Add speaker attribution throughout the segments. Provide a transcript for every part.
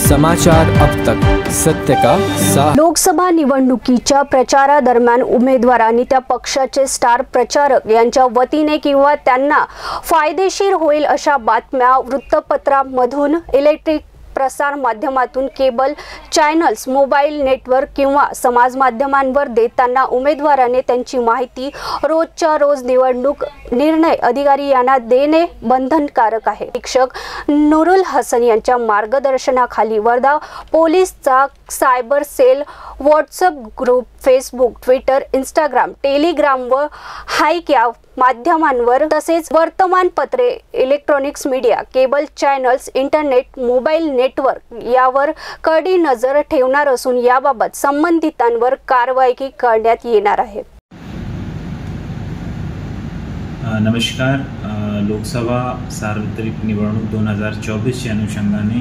Speaker 1: समाचार अब तक, सत्य का साथ।
Speaker 2: लोकसभा निवडणुकीच्या प्रचारादरम्यान उमेदवारांनी त्या पक्षाचे स्टार प्रचारक यांच्या वतीने किंवा त्यांना फायदेशीर होईल अशा बातम्या वृत्तपत्रांमधून, इलेक्ट्रिक प्रसार माध्यमातून, केबल चॅनल्स, मोबाईल नेटवर्क किंवा समाज माध्यमांवर देताना उमेदवाराने त्यांची माहिती रोजच्या रोज निवडणूक निर्णय अधिकारी यांना देणे बंधनकारक आहे। शिक्षक नुरुल हसन यांच्या मार्गदर्शनाखाली वर्धा पोलीसचा cyber cell WhatsApp group, Facebook, Twitter, Instagram, Telegram व हाईक या माध्यमांवर तसेच वर्तमानपत्रे, electronics media, cable channels, internet, mobile network यावर कडी नजर ठेवणार असून याबाबत संबंधितांवर कारवाई करण्यात येणार आहे।
Speaker 3: नमस्कार। लोकसभा सार्वत्रिक निवडणूक 2024 च्या अनुषंगाने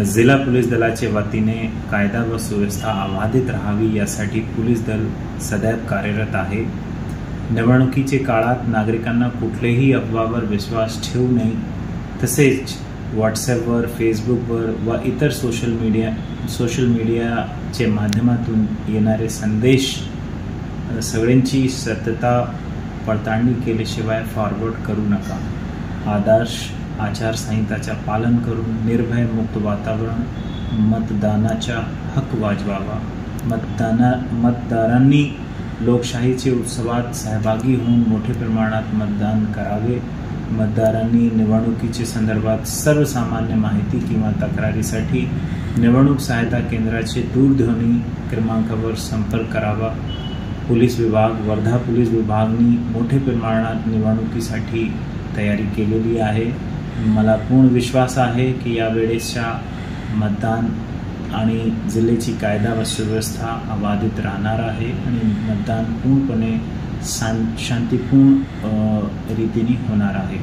Speaker 3: जिल्हा पोलीस दलाच्या वतीने कायदा व सुव्यवस्था अबाधित राहावी यासाठी पोलीस दल सदैव कार्यरत आहे। निवडणुकीच्या काळात नागरिकांना कुठल्याही अफवावर विश्वास ठेवू नये, तसेच व्हॉट्सॲपवर, फेसबुकवर व इतर सोशल मीडियाच्या माध्यमातून येणारे संदेश सगळ्यांची सत्यता पडताळणी केल्याशिवाय फॉरवर्ड करू नका। आदर्श आचारसंहिताचे पालन करून निर्भय मुक्त वातावरण मतदानाचा हक्क वाजवावा। मतदारांनी लोकशाहीच्या उत्सवात सहभागी होऊन मोठ्या प्रमाणात मतदान करावे। मतदारांनी निवडणुकीच्या संदर्भात सर्वसामान्य माहिती किंवा तक्रारीसाठी निवडणूक सहायता केंद्राचे दूरध्वनी क्रमांकावर संपर्क करावा। पोलीस विभाग, वर्धा पोलीस विभागाने मोठ्या प्रमाणात निवडणुकीसाठी तयारी केलेली आहे। मला पूर्ण विश्वास आहे की या वेळेसच्या मतदान आणि जिल्ह्याची कायदा व सुव्यवस्था अबाधित राहणार आहे आणि मतदान पूर्णपणे शांतिपूर्ण रीतीने होणार आहे।